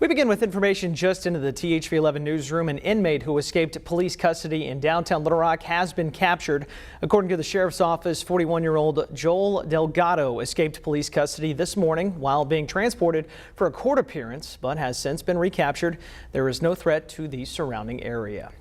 We begin with information just into the THV 11 newsroom. An inmate who escaped police custody in downtown Little Rock has been captured. According to the sheriff's office, 41-year-old Joel Delgado escaped police custody this morning while being transported for a court appearance, but has since been recaptured. There is no threat to the surrounding area.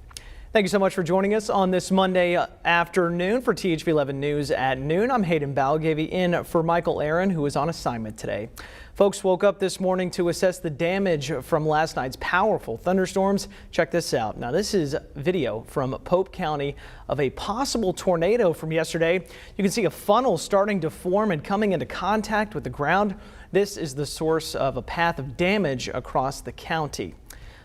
Thank you so much for joining us on this Monday afternoon for THV 11 News at noon. I'm Hayden Balgavy in for Michael Aaron, who is on assignment today. Folks woke up this morning to assess the damage from last night's powerful thunderstorms. Check this out. Now, this is video from Pope County of a possible tornado from yesterday. You can see a funnel starting to form and coming into contact with the ground. This is the source of a path of damage across the county.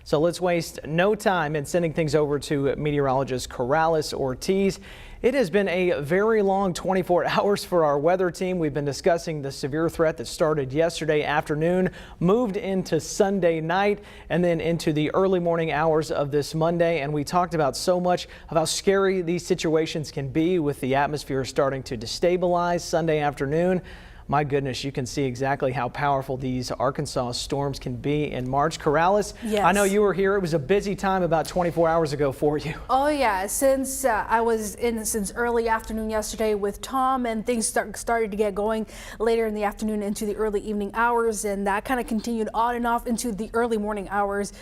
So let's waste no time in sending things over to meteorologist Corrales Ortiz. It has been a very long 24 hours for our weather team. We've been discussing the severe threat that started yesterday afternoon, moved into Sunday night, and then into the early morning hours of this Monday. And we talked about so much of how scary these situations can be with the atmosphere starting to destabilize Sunday afternoon. My goodness, you can see exactly how powerful these Arkansas storms can be in March. Corrales, yes. I know you were here. It was a busy time about 24 hours ago for you. Oh, yeah. Since I was in since early afternoon yesterday with Tom, and things started to get going later in the afternoon into the early evening hours, and that kind of continued on and off into the early morning hours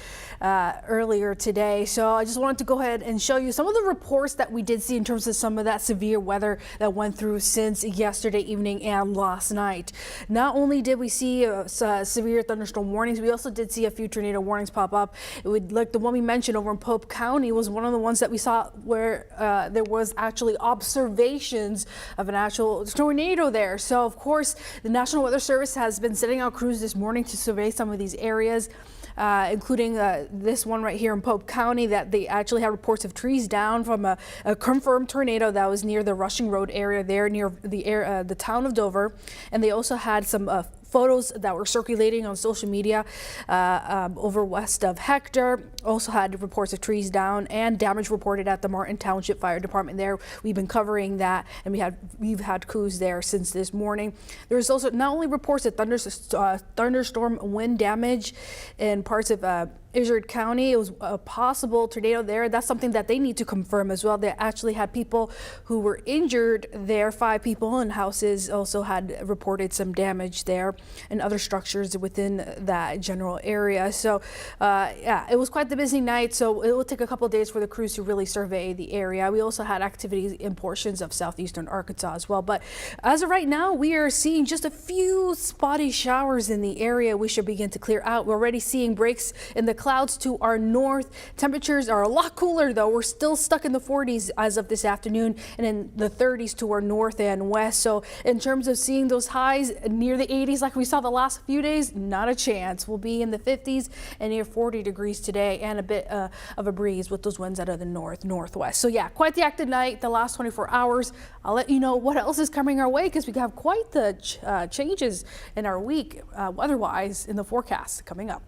earlier today. So I just wanted to go ahead and show you some of the reports that we did see in terms of some of that severe weather that went through since yesterday evening and last night. Not only did we see severe thunderstorm warnings, we also did see a few tornado warnings pop up. It would, like the one we mentioned over in Pope County, was one of the ones that we saw where there was actually observations of an actual tornado there. So of course, the National Weather Service has been sending out crews this morning to survey some of these areas. Including this one right here in Pope County, that they actually had reports of trees down from a confirmed tornado that was near the Rushing Road area there near the town of Dover. And they also had some photos that were circulating on social media over west of Hector. Also had reports of trees down and damage reported at the Martin Township Fire Department there. We've been covering that, and we've had crews there since this morning. There's also not only reports of thunderstorm wind damage in parts of Izard County. It was a possible tornado there. That's something that they need to confirm as well. They actually had people who were injured there. 5 people, and houses also had reported some damage there and other structures within that general area. So yeah, it was quite the busy night. So it will take a couple of days for the crews to really survey the area. We also had activity in portions of southeastern Arkansas as well. But as of right now, we are seeing just a few spotty showers in the area. We should begin to clear out. We're already seeing breaks in the clouds to our north. Temperatures are a lot cooler though. We're still stuck in the 40s as of this afternoon, and in the 30s to our north and west. So in terms of seeing those highs near the 80s like we saw the last few days, not a chance. We'll be in the 50s and near 40 degrees today, and a bit of a breeze with those winds out of the northwest. So yeah, quite the active night the last 24 hours. I'll let you know what else is coming our way, because we have quite the changes in our week weather-wise in the forecast coming up.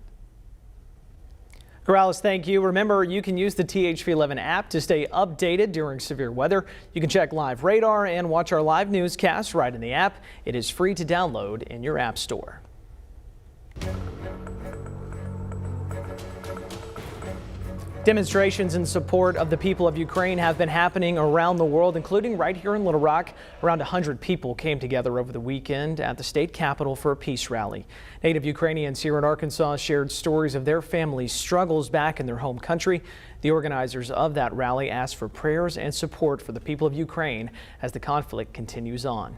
Corrales, thank you. Remember, you can use the THV 11 app to stay updated during severe weather. You can check live radar and watch our live newscast right in the app. It is free to download in your app store. Demonstrations in support of the people of Ukraine have been happening around the world, including right here in Little Rock. Around 100 people came together over the weekend at the state capitol for a peace rally. Native Ukrainians here in Arkansas shared stories of their families' struggles back in their home country. The organizers of that rally asked for prayers and support for the people of Ukraine as the conflict continues on.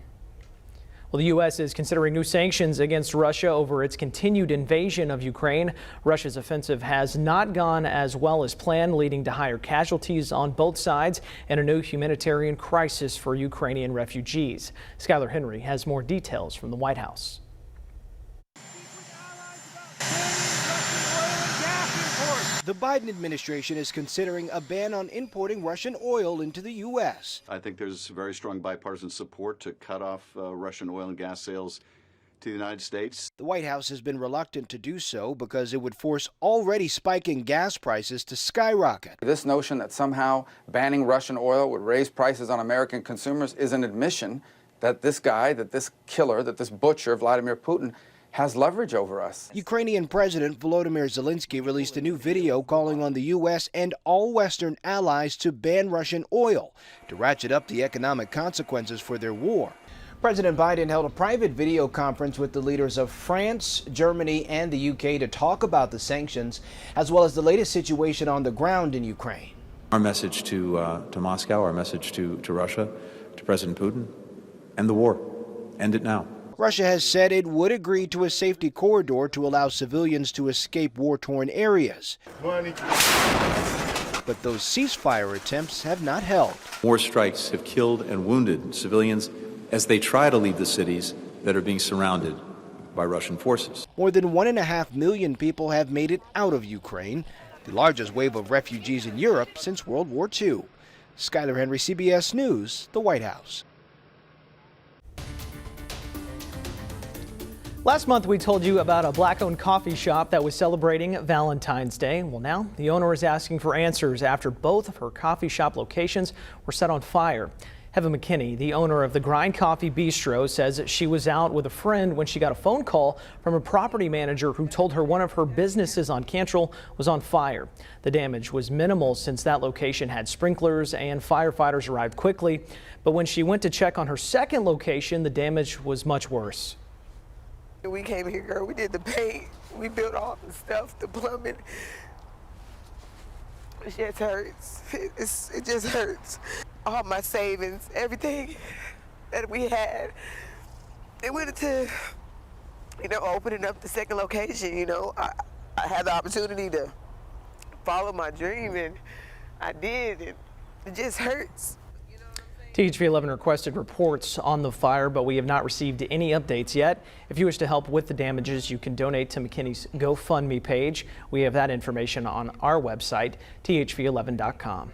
Well, the U.S. is considering new sanctions against Russia over its continued invasion of Ukraine. Russia's offensive has not gone as well as planned, leading to higher casualties on both sides and a new humanitarian crisis for Ukrainian refugees. Skylar Henry has more details from the White House. The Biden administration is considering a ban on importing Russian oil into the U.S. I think there's very strong bipartisan support to cut off Russian oil and gas sales to the United States. The White House has been reluctant to do so because it would force already spiking gas prices to skyrocket. This notion that somehow banning Russian oil would raise prices on American consumers is an admission that this guy, that this killer, that this butcher, Vladimir Putin, has leverage over us. Ukrainian President Volodymyr Zelensky released a new video calling on the U.S. and all Western allies to ban Russian oil to ratchet up the economic consequences for their war. President Biden held a private video conference with the leaders of France, Germany, and the UK to talk about the sanctions, as well as the latest situation on the ground in Ukraine. Our message to Moscow, our message to Russia, to President Putin, end the war. End it now. Russia has said it would agree to a safety corridor to allow civilians to escape war-torn areas. But those ceasefire attempts have not held. More strikes have killed and wounded civilians as they try to leave the cities that are being surrounded by Russian forces. More than 1.5 million people have made it out of Ukraine, the largest wave of refugees in Europe since World War II. Skyler Henry, CBS News, the White House. Last month, we told you about a Black-owned coffee shop that was celebrating Valentine's Day. Well, now the owner is asking for answers after both of her coffee shop locations were set on fire. Heather McKinney, the owner of the Grind Coffee Bistro, says that she was out with a friend when she got a phone call from a property manager who told her one of her businesses on Cantrell was on fire. The damage was minimal since that location had sprinklers and firefighters arrived quickly. But when she went to check on her second location, the damage was much worse. We came here, girl, we did the paint, we built all the stuff, the plumbing. It just hurts. It just hurts. All my savings, everything that we had, it went into, opening up the second location. I had the opportunity to follow my dream, and I did, and it just hurts. THV 11 requested reports on the fire, but we have not received any updates yet. If you wish to help with the damages, you can donate to McKinney's GoFundMe page. We have that information on our website, thv11.com.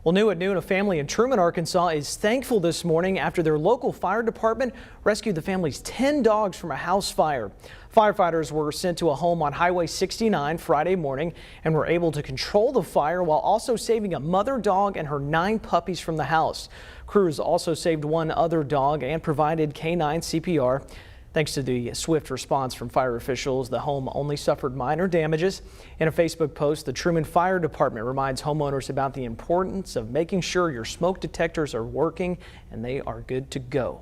Well, new at noon, a family in Truman, Arkansas is thankful this morning after their local fire department rescued the family's 10 dogs from a house fire. Firefighters were sent to a home on Highway 69 Friday morning and were able to control the fire while also saving a mother dog and her 9 puppies from the house. Crews also saved one other dog and provided canine CPR. Thanks to the swift response from fire officials, the home only suffered minor damages. In a Facebook post, the Truman Fire Department reminds homeowners about the importance of making sure your smoke detectors are working and they are good to go.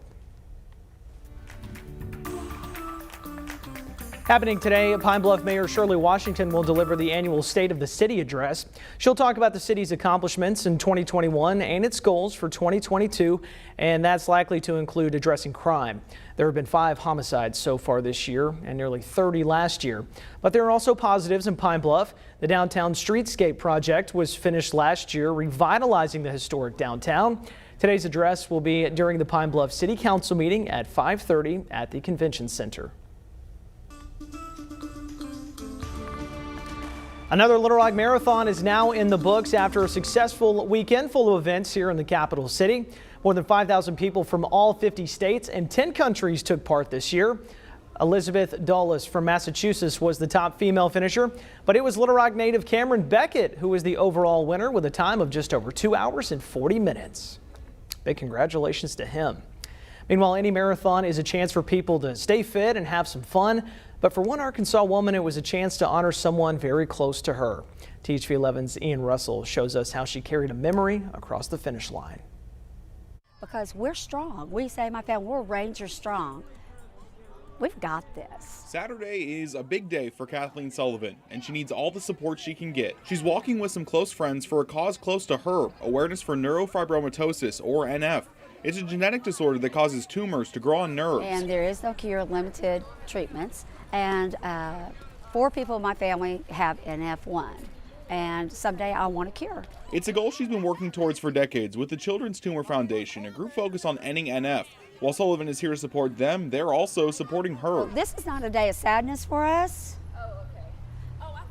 Happening today, Pine Bluff Mayor Shirley Washington will deliver the annual State of the City address. She'll talk about the city's accomplishments in 2021 and its goals for 2022, and that's likely to include addressing crime. There have been 5 homicides so far this year and nearly 30 last year. But there are also positives in Pine Bluff. The Downtown Streetscape project was finished last year, revitalizing the historic downtown. Today's address will be during the Pine Bluff City Council meeting at 5:30 at the Convention Center. Another Little Rock Marathon is now in the books after a successful weekend full of events here in the capital city. More than 5,000 people from all 50 states and 10 countries took part this year. Elizabeth Dulles from Massachusetts was the top female finisher, but it was Little Rock native Cameron Beckett who was the overall winner with a time of just over 2 hours and 40 minutes. Big congratulations to him. Meanwhile, any marathon is a chance for people to stay fit and have some fun. But for one Arkansas woman, it was a chance to honor someone very close to her. THV 11's Ian Russell shows us how she carried a memory across the finish line. Because we're strong. We say, my family, we're Ranger strong. We've got this. Saturday is a big day for Kathleen Sullivan, and she needs all the support she can get. She's walking with some close friends for a cause close to her, awareness for neurofibromatosis, or NF. It's a genetic disorder that causes tumors to grow on nerves. And there is no cure, limited treatments. And 4 people in my family have NF1. And someday I want a cure. It's a goal she's been working towards for decades with the Children's Tumor Foundation, a group focused on ending NF. While Sullivan is here to support them, they're also supporting her. Well, this is not a day of sadness for us.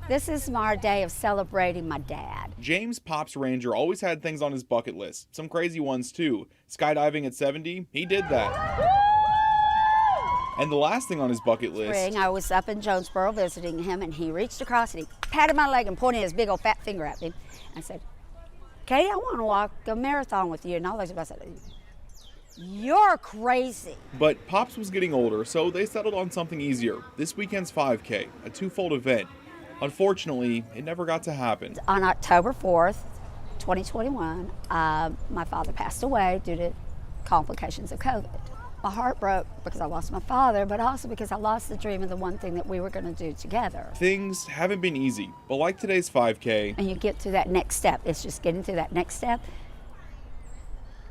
This is our day of celebrating my dad. James Pops Ranger always had things on his bucket list, some crazy ones too. Skydiving at 70, he did that. And the last thing on his bucket list... I was up in Jonesboro visiting him, and he reached across and he patted my leg and pointed his big old fat finger at me. I said, Katie, I want to walk a marathon with you. And all those people said, You're crazy. But Pops was getting older, so they settled on something easier. This weekend's 5K, a twofold event. Unfortunately, it never got to happen. On October 4th, 2021, my father passed away due to complications of COVID. My heart broke because I lost my father, but also because I lost the dream of the one thing that we were going to do together. Things haven't been easy, but like today's 5K, And you get to that next step. It's just getting to that next step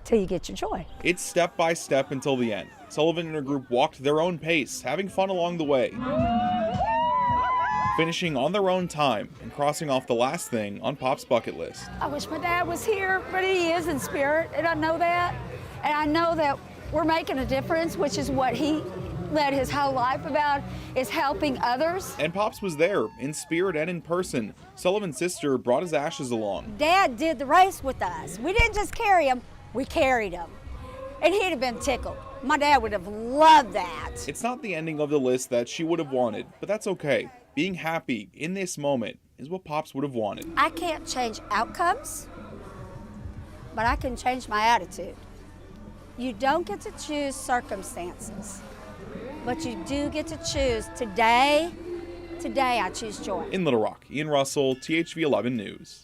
till you get your joy. it's step by step until the end. Sullivan and her group walked their own pace, having fun along the way, finishing on their own time and crossing off the last thing on Pop's bucket list. I wish my dad was here, but he is in spirit, and I know that. And I know that we're making a difference, which is what he led his whole life about, is helping others. And Pops was there, in spirit and in person. Sullivan's sister brought his ashes along. Dad did the race with us. We didn't just carry him, we carried him. And he'd have been tickled. My dad would have loved that. It's not the ending of the list that she would have wanted, but that's okay. Being happy in this moment is what Pops would have wanted. I can't change outcomes, but I can change my attitude. You don't get to choose circumstances, but you do get to choose today. Today I choose joy. In Little Rock, Ian Russell, THV 11 News.